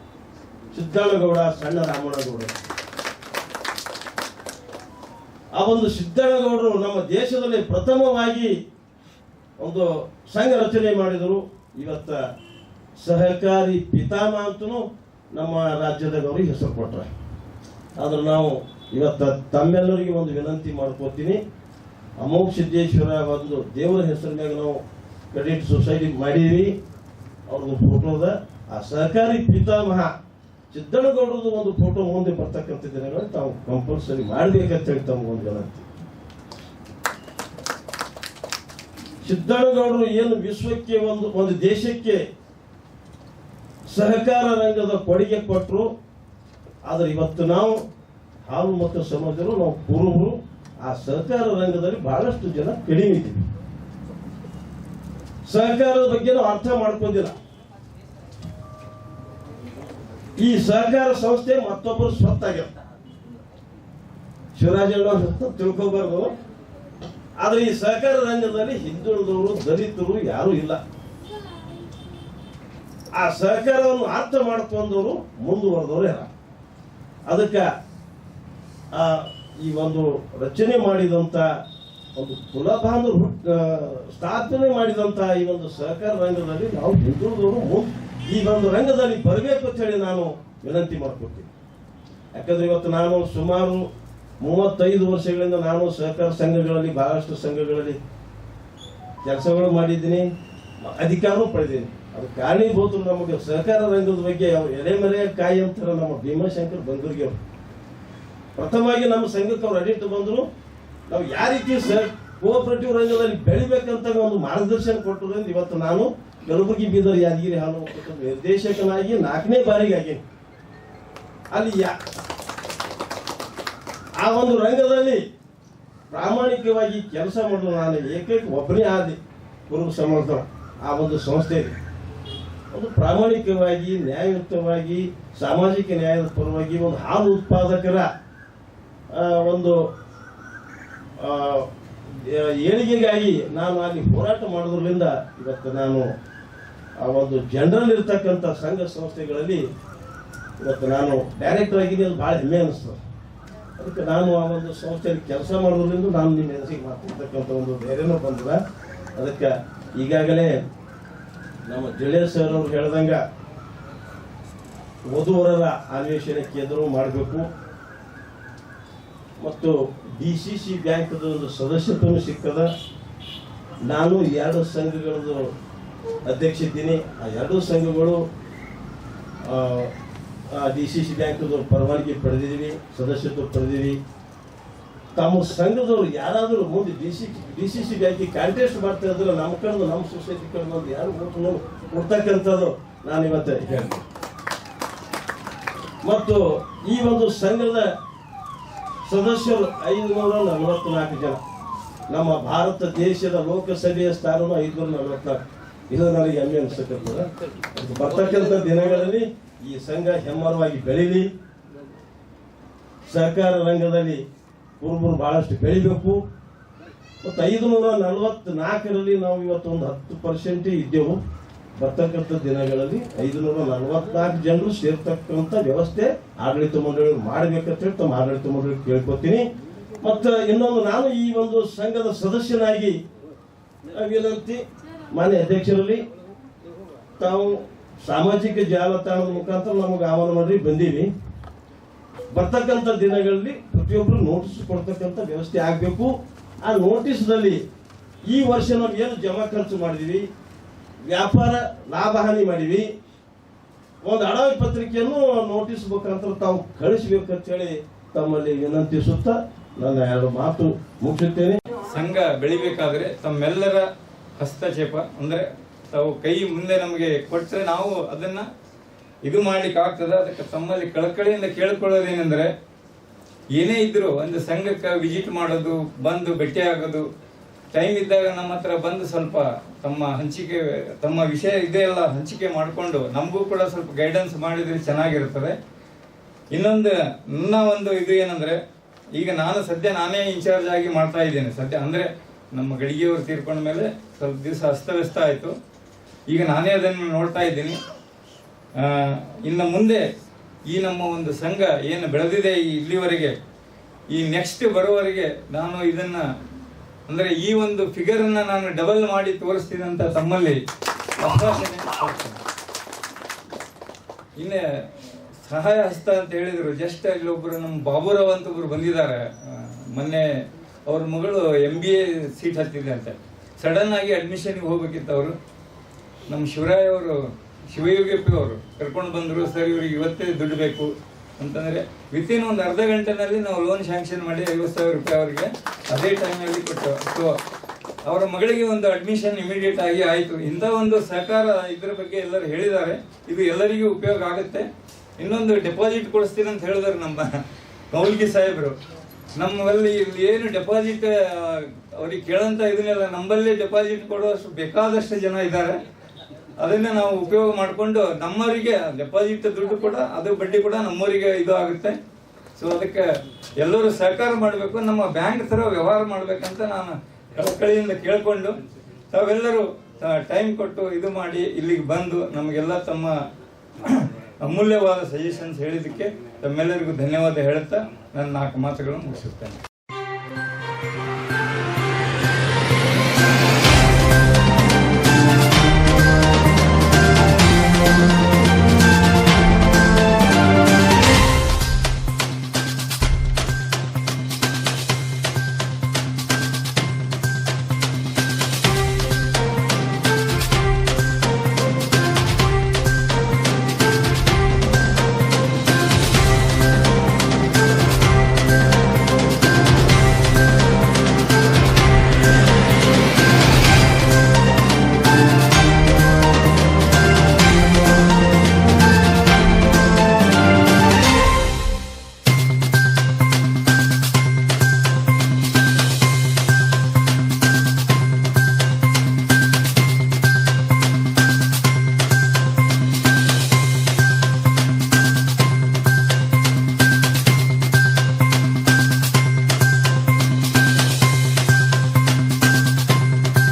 ಸಿದ್ದಣ್ಣಗೌಡ, ಸಣ್ಣ ರಾಮಣ್ಣಗೌಡ. ಆ ಒಂದು ಸಿದ್ದಣ್ಣಗೌಡರು ನಮ್ಮ ದೇಶದಲ್ಲಿ ಪ್ರಥಮವಾಗಿ ಒಂದು ಸಂಘ ರಚನೆ ಮಾಡಿದರು. ಇವತ್ತ ಸಹಕಾರಿ ಪಿತಾಮಹ ಅಂತೂ ನಮ್ಮ ರಾಜ್ಯದವರಿಗೆ ಹೆಸರು ಕೊಟ್ಟರೆ. ಆದ್ರೆ ನಾವು ಇವತ್ತ ತಮ್ಮೆಲ್ಲರಿಗೆ ಒಂದು ವಿನಂತಿ ಮಾಡ್ಕೋತೀನಿ, ಅಮೋಘ ಸಿದ್ದೇಶ್ವರ ಒಂದು ದೇವರ ಹೆಸರಿನಾಗ ನಾವು ಕ್ರೆಡಿಟ್ ಸೊಸೈಟಿ ಮಾಡೀವಿ. ಅವ್ರದ್ದು ಫೋಟೋದ ಆ ಸಹಕಾರಿ ಪಿತಾಮಹ ಸಿದ್ದಣ್ಣಗೌಡರದು ಒಂದು ಫೋಟೋ ಮುಂದೆ ಬರ್ತಕ್ಕಂಥ ದಿನಗಳಲ್ಲಿ ತಾವು ಕಂಪಲ್ಸರಿ ಮಾಡಬೇಕಂತ ಹೇಳಿ ತಮಗೊಂದು ವಿನಂತಿ. ಸಿದ್ದಣ್ಣಗೌಡರು ಏನು ವಿಶ್ವಕ್ಕೆ ಒಂದು ದೇಶಕ್ಕೆ ಸಹಕಾರ ರಂಗದ ಕೊಡುಗೆ ಕೊಟ್ಟರು. ಆದ್ರೆ ಇವತ್ತು ನಾವು ಹಾಲು ಮತ್ತು ಸಮಾಜರು ನಾವು ಕುರುಬರು ಆ ಸಹಕಾರ ರಂಗದಲ್ಲಿ ಬಹಳಷ್ಟು ಜನ ಕಡಿಮೆ ಇದ್ದೀವಿ. ಸಹಕಾರದ ಬಗ್ಗೆ ನಾವು ಅರ್ಥ ಮಾಡ್ಕೊಂಡಿಲ್ಲ. ಈ ಸಹಕಾರ ಸಂಸ್ಥೆ ಮತ್ತೊಬ್ಬರು ಸ್ವತ್ತಾಗ್ಯಾವ. ಶಿವರಾಜಣ್ಣ ತಿಳ್ಕೊಬಾರ್ದು. ಆದ್ರೆ ಈ ಸಹಕಾರ ರಂಗದಲ್ಲಿ ಹಿಂದುಳಿದವರು ದಲಿತರು ಯಾರು ಇಲ್ಲ. ಆ ಸಹಕಾರವನ್ನು ಅರ್ಥ ಮಾಡ್ಕೊಂಡವರು ಮುಂದುವರೆದವರು ಯಾರ. ಅದಕ್ಕೆ ಈ ಒಂದು ರಚನೆ ಮಾಡಿದಂತ ಒಂದು ಕುಲಬಾಂಧವರು ಸ್ಥಾಪನೆ ಮಾಡಿದಂತ ಈ ಒಂದು ಸಹಕಾರ ರಂಗದಲ್ಲಿ ನಾವು ಹಿಂದುಳಿದವರು ಈ ಒಂದು ರಂಗದಲ್ಲಿ ಬರಬೇಕು ಅಂತ ಹೇಳಿ ನಾನು ವಿನಂತಿ ಮಾಡ್ಕೊತೀನಿ. ಯಾಕಂದ್ರೆ ಇವತ್ತು ನಾನು ಸುಮಾರು 35 ವರ್ಷಗಳಿಂದ ನಾನು ಸಹಕಾರ ಸಂಘಗಳಲ್ಲಿ ಬಹಳಷ್ಟು ಸಂಘಗಳಲ್ಲಿ ಕೆಲಸಗಳು ಮಾಡಿದ್ದೀನಿ, ಅಧಿಕಾರವೂ ಪಡೆದೀನಿ. ಅದು ಕಾರಣೀಭೂತರು ನಮಗೆ ಸಹಕಾರ ರಂಗದ ಬಗ್ಗೆ ಎಲೆಮರೆಯ ಕಾಯಿ ಅಂತಾರೆ ನಮ್ಮ ಭೀಮಾಶಂಕರ್ ಬಂದೂರ್ಗಿ ಅವರು. ಪ್ರಥಮವಾಗಿ ನಮ್ಮ ಸಂಘಕ್ಕೆ ಅವ್ರು ಅಡಿಟ್ ಬಂದರು. ನಾವು ಯಾವ ರೀತಿ ಕೋಆಪರೇಟಿವ್ ರಂಗದಲ್ಲಿ ಬೆಳಿಬೇಕಂತ ಒಂದು ಮಾರ್ಗದರ್ಶನ ಕೊಟ್ಟರಿಂದ ಇವತ್ತು ನಾನು ಕಲಬುರಗಿ ಬೀದರ್ ಯಾದಗಿರಿ ಹಾಲು ನಿರ್ದೇಶಕನಾಗಿ 4ನೇ ಬಾರಿಗೆ ಆಗೇನಿ. ಅಲ್ಲಿ ಆ ಒಂದು ರಂಗದಲ್ಲಿ ಪ್ರಾಮಾಣಿಕವಾಗಿ ಕೆಲಸ ಮಾಡಲು ನಾನು ಏಕೈಕ ಒಬ್ಬನೇ ಆದಿ ಕುರುಬ ಸಮಾಜದ ಆ ಒಂದು ಸಂಸ್ಥೆ ಒಂದು ಪ್ರಾಮಾಣಿಕವಾಗಿ ನ್ಯಾಯಯುತವಾಗಿ ಸಾಮಾಜಿಕ ನ್ಯಾಯದ ಪರವಾಗಿ ಒಂದು ಹಾಲು ಉತ್ಪಾದಕರ ಒಂದು ಏಳಿಗೆಗಾಗಿ ನಾನು ಅಲ್ಲಿ ಹೋರಾಟ ಮಾಡೋದ್ರಿಂದ ಇವತ್ತು ನಾನು ಆ ಒಂದು ಜನರಲ್ ಇರ್ತಕ್ಕಂಥ ಸಂಘ ಸಂಸ್ಥೆಗಳಲ್ಲಿ ಇವತ್ತು ನಾನು ಡೈರೆಕ್ಟರ್ ಆಗಿದ್ದೀನಿ. ಅದು ಭಾಳ ಹೆಮ್ಮೆ ಅನಿಸ್ತದೆ. ಅದಕ್ಕೆ ನಾನು ಆ ಒಂದು ಸಂಸ್ಥೆಯಲ್ಲಿ ಕೆಲಸ ಮಾಡೋದ್ರಿಂದ ನಾನು ನಿಮ್ಮ ಹೆಸರಿಗೆ ಮಾತಾಡ್ತಕ್ಕಂಥ ಒಂದು ಧೈರ್ಯನೂ ಬಂದಿಲ್ಲ. ಅದಕ್ಕೆ ಈಗಾಗಲೇ ನಮ್ಮ ಜಳೇಶ್ ಸರ್ ಅವರು ಹೇಳ್ದಂಗ ವಧುವರರ ಅನ್ವೇಷಣೆ ಕೇಂದ್ರ ಮಾಡಬೇಕು ಮತ್ತು DCC ಬ್ಯಾಂಕ್ದ ಒಂದು ಸದಸ್ಯತ್ವನು ಸಿಕ್ಕದ. ನಾನು 2 ಸಂಘಗಳದ್ದು ಅಧ್ಯಕ್ಷ ಇದ್ದೀನಿ. ಆ 2 ಸಂಘಗಳು DCC ಬ್ಯಾಂಕ್ದ ಪರವಾನಗಿ ಪಡೆದಿದ್ದೀವಿ, ಸದಸ್ಯತ್ವ ಪಡೆದಿದ್ದೀವಿ. ತಮ್ಮ ಸಂಘದವರು ಯಾರಾದರೂ ಮುಂದೆ DCC ಬ್ಯಾಂಕಿಗೆ ಕಾಂಟೆಸ್ಟ್ ಮಾಡ್ತಾ ಇದ್ರೆ ನಮ್ಮ ಕಡೆದು ನಮ್ಮ ಸೊಸೈಟಿ ಕಡೆ ಯಾರು ಕೊಡ್ತಕ್ಕಂಥದ್ದು ನಾನು ಇವತ್ತು ಹೇಳ್ತೀನಿ. ಮತ್ತು ಈ ಒಂದು ಸಂಘದ ಸದಸ್ಯರು 544 ಜನ. ನಮ್ಮ ಭಾರತ ದೇಶದ ಲೋಕಸಭೆಯ ಸ್ಥಾನವು 544. ಇದು ನನಗೆ ಹೆಮ್ಮೆ ಅನಿಸ್ತಕ್ಕಂಥದ್ದು. ಬರ್ತಕ್ಕಂಥ ದಿನಗಳಲ್ಲಿ ಈ ಸಂಘ ಹೆಮ್ಮರವಾಗಿ ಬೆಳೀಲಿ. ಸಹಕಾರ ರಂಗದಲ್ಲಿ ಕುರುಬರು ಬಹಳಷ್ಟು ಬೆಳಿಬೇಕು. ಮತ್ತು 544ರಲ್ಲಿ ನಾವು ಇವತ್ತು ಒಂದು 10% ಇದ್ದೆವು. ಬರ್ತಕ್ಕಂಥ ದಿನಗಳಲ್ಲಿ 544 ಜನರು ಸೇರ್ತಕ್ಕಂಥ ವ್ಯವಸ್ಥೆ ಆಡಳಿತ ಮಂಡಳಿಗಳು ಮಾಡಬೇಕಂತ ಹೇಳಿ ತಮ್ಮ ಆಡಳಿತ ಮಂಡಳಿ ಕೇಳ್ಕೊತೀನಿ. ಮತ್ತು ಇನ್ನೊಂದು ನಾನು ಈ ಒಂದು ಸಂಘದ ಸದಸ್ಯನಾಗಿ ವಿನಂತಿ ಮಾನ್ಯ ಅಧ್ಯಕ್ಷರಲ್ಲಿ, ತಾವು ಸಾಮಾಜಿಕ ಜಾಲತಾಣದ ಮುಖಾಂತರ ನಮಗೆ ಆಹ್ವಾನ ಮಾಡಿ ಬಂದೀವಿ. ಬರ್ತಕ್ಕಂಥ ದಿನಗಳಲ್ಲಿ ಪ್ರತಿಯೊಬ್ಬರು ನೋಟಿಸ್ ಕೊಡ್ತಕ್ಕಂಥ ವ್ಯವಸ್ಥೆ ಆಗಬೇಕು. ಆ ನೋಟಿಸ್ನಲ್ಲಿ ಈ ವರ್ಷ ನಾವು ಏನು ಜಮಾ ಖರ್ಚು ಮಾಡಿದೀವಿ, ವ್ಯಾಪಾರ ಲಾಭ ಹಾನಿ ಮಾಡಿವಿ, ಒಂದು ಅಡವಿ ಪತ್ರಿಕೆಯನ್ನು ನೋಟಿಸ್ ಮುಖಾಂತರ ತಾವು ಕಳಿಸಬೇಕಂತ ಹೇಳಿ ತಮ್ಮಲ್ಲಿ ವಿನಂತಿಸುತ್ತಾ ನನ್ನ 2 ಮಾತು ಮುಗಿಸುತ್ತೇನೆ. ಸಂಘ ಬೆಳಿಬೇಕಾದ್ರೆ ತಮ್ಮೆಲ್ಲರ ಹಸ್ತಕ್ಷೇಪ ಅಂದ್ರೆ ತಾವು ಕೈ ಮುಂದೆ ನಮಗೆ ಕೊಟ್ಟರೆ ನಾವು ಅದನ್ನ ಇದು ಮಾಡ್ಲಿಕ್ಕೆ ಆಗ್ತದೆ. ಅದಕ್ಕೆ ತಮ್ಮಲ್ಲಿ ಕಳಕಳಿಯಿಂದ ಕೇಳ್ಕೊಳ್ಳೋದೇನೆಂದ್ರೆ, ಏನೇ ಇದ್ರು ಒಂದು ಸಂಘಕ್ಕೆ ವಿಸಿಟ್ ಮಾಡೋದು, ಬಂದು ಭೇಟಿ ಆಗೋದು, ಟೈಮ್ ಇದ್ದಾಗ ನಮ್ಮ ಹತ್ರ ಬಂದು ಸ್ವಲ್ಪ ತಮ್ಮ ವಿಷಯ ಇದೆಲ್ಲ ಹಂಚಿಕೆ ಮಾಡಿಕೊಂಡು ನಮಗೂ ಕೂಡ ಸ್ವಲ್ಪ ಗೈಡೆನ್ಸ್ ಮಾಡಿದ್ರೆ ಚೆನ್ನಾಗಿರ್ತದೆ. ಇನ್ನೊಂದು ನನ್ನ ಒಂದು ಇದು ಏನಂದ್ರೆ, ಈಗ ನಾನು ಸದ್ಯ ನಾನೇ ಇನ್ಚಾರ್ಜ್ ಆಗಿ ಮಾಡ್ತಾ ಇದ್ದೇನೆ ಸದ್ಯ. ಅಂದ್ರೆ ನಮ್ಮ ಗಡಿಗೆಯವರು ತೀರ್ಕೊಂಡ ಮೇಲೆ ಸ್ವಲ್ಪ ದಿವಸ ಅಸ್ತವ್ಯಸ್ತ ಆಯಿತು. ಈಗ ನಾನೇ ಅದನ್ನು ನೋಡ್ತಾ ಇದ್ದೀನಿ. ಇನ್ನು ಮುಂದೆ ಈ ನಮ್ಮ ಒಂದು ಸಂಘ ಏನು ಬೆಳೆದಿದೆ ಇಲ್ಲಿವರೆಗೆ ಈ ನೆಕ್ಸ್ಟ್ ಬರೋವರೆಗೆ ನಾನು ಇದನ್ನ ಅಂದ್ರೆ ಈ ಒಂದು ಫಿಗರ್ ಅನ್ನ ನಾನು ಡಬಲ್ ಮಾಡಿ ತೋರಿಸ್ತೀನಿ ಅಂತ ತಮ್ಮಲ್ಲಿ ಆಶ್ವಾಸನೆ ಕೊಡ್ತೇನೆ. ಇನ್ನು ಸಹಾಯ ಹಸ್ತ ಅಂತ ಹೇಳಿದ್ರು. ಜಸ್ಟ್ ಅಲ್ಲಿ ಒಬ್ರು ನಮ್ಮ ಬಾಬುರಾವ್ ಅಂತ ಒಬ್ರು ಬಂದಿದ್ದಾರೆ. ಮೊನ್ನೆ ಅವ್ರ ಮಗಳು MBA ಸೀಟ್ ಹತ್ತಿದೆ ಅಂತ ಸಡನ್ ಆಗಿ ಅಡ್ಮಿಷನ್ಗೆ ಹೋಗ್ಬೇಕಿತ್ತು. ಅವರು ನಮ್ಮ ಶಿವರಾಯ್ ಅವರು, ಶಿವಯೋಗಿಪಿ ಅವರು ಕರ್ಕೊಂಡು ಬಂದರು. ಸರ್ ಇವ್ರಿಗೆ ಇವತ್ತೇ ದುಡ್ಡು ಬೇಕು ಅಂತಂದ್ರೆ ವಿತಿನ್ ಒಂದು ಅರ್ಧ ಗಂಟೆನಲ್ಲಿ ನಾವು ಲೋನ್ ಸ್ಯಾಂಕ್ಷನ್ ಮಾಡಿ 50,000 ರೂಪಾಯಿ ಅವರಿಗೆ ಅದೇ ಟೈಮಲ್ಲಿ ಕೊಟ್ಟು. ಸೊ ಅವರ ಮಗಳಿಗೆ ಒಂದು ಅಡ್ಮಿಷನ್ ಇಮಿಡಿಯೇಟ್ ಆಗಿ ಆಯಿತು. ಇಂಥ ಒಂದು ಸಹಕಾರ ಇದ್ರ ಬಗ್ಗೆ ಎಲ್ಲರೂ ಹೇಳಿದ್ದಾರೆ. ಇದು ಎಲ್ಲರಿಗೂ ಉಪಯೋಗ ಆಗುತ್ತೆ. ಇನ್ನೊಂದು ಡೆಪಾಸಿಟ್ ಕೊಡಿಸ್ತೀನಿ ಅಂತ ಹೇಳಿದ್ರು ನಮ್ಮ ಕೌಲ್ಗಿ ಸಾಹೇಬರು. ನಮ್ಮಲ್ಲಿ ಇಲ್ಲಿ ಏನು ಡೆಪಾಸಿಟ್ ಅವ್ರಿಗೆ ಕೇಳಂತ ಇದನ್ನೆಲ್ಲ ನಮ್ಮಲ್ಲಿ ಡೆಪಾಸಿಟ್ ಕೊಡುವಷ್ಟು ಬೇಕಾದಷ್ಟು ಜನ ಇದ್ದಾರೆ. ಅದನ್ನ ನಾವು ಉಪಯೋಗ ಮಾಡಿಕೊಂಡು ನಮ್ಮವರಿಗೆ ಡೆಪಾಸಿಟ್ ದುಡ್ಡು ಕೂಡ ಅದು ಬಡ್ಡಿ ಕೂಡ ನಮ್ಮವರಿಗೆ ಇದು ಆಗುತ್ತೆ. ಸೊ ಅದಕ್ಕೆ ಎಲ್ಲರೂ ಸಹಕಾರ ಮಾಡಬೇಕು, ನಮ್ಮ ಬ್ಯಾಂಕ್ ಥರ ವ್ಯವಹಾರ ಮಾಡ್ಬೇಕಂತ ನಾನು ಕಳಕಳಿಯಿಂದ ಕೇಳಿಕೊಂಡು ತಾವೆಲ್ಲರೂ ಟೈಮ್ ಕೊಟ್ಟು ಇದು ಮಾಡಿ ಇಲ್ಲಿಗೆ ಬಂದು ನಮಗೆಲ್ಲ ತಮ್ಮ ಅಮೂಲ್ಯವಾದ ಸಜೆಷನ್ಸ್ ಹೇಳಿದ್ದಕ್ಕೆ ತಮ್ಮೆಲ್ಲರಿಗೂ ಧನ್ಯವಾದ ಹೇಳುತ್ತಾ ನನ್ನ 4 ಮಾತುಗಳನ್ನು ಮುಗಿಸುತ್ತೇನೆ.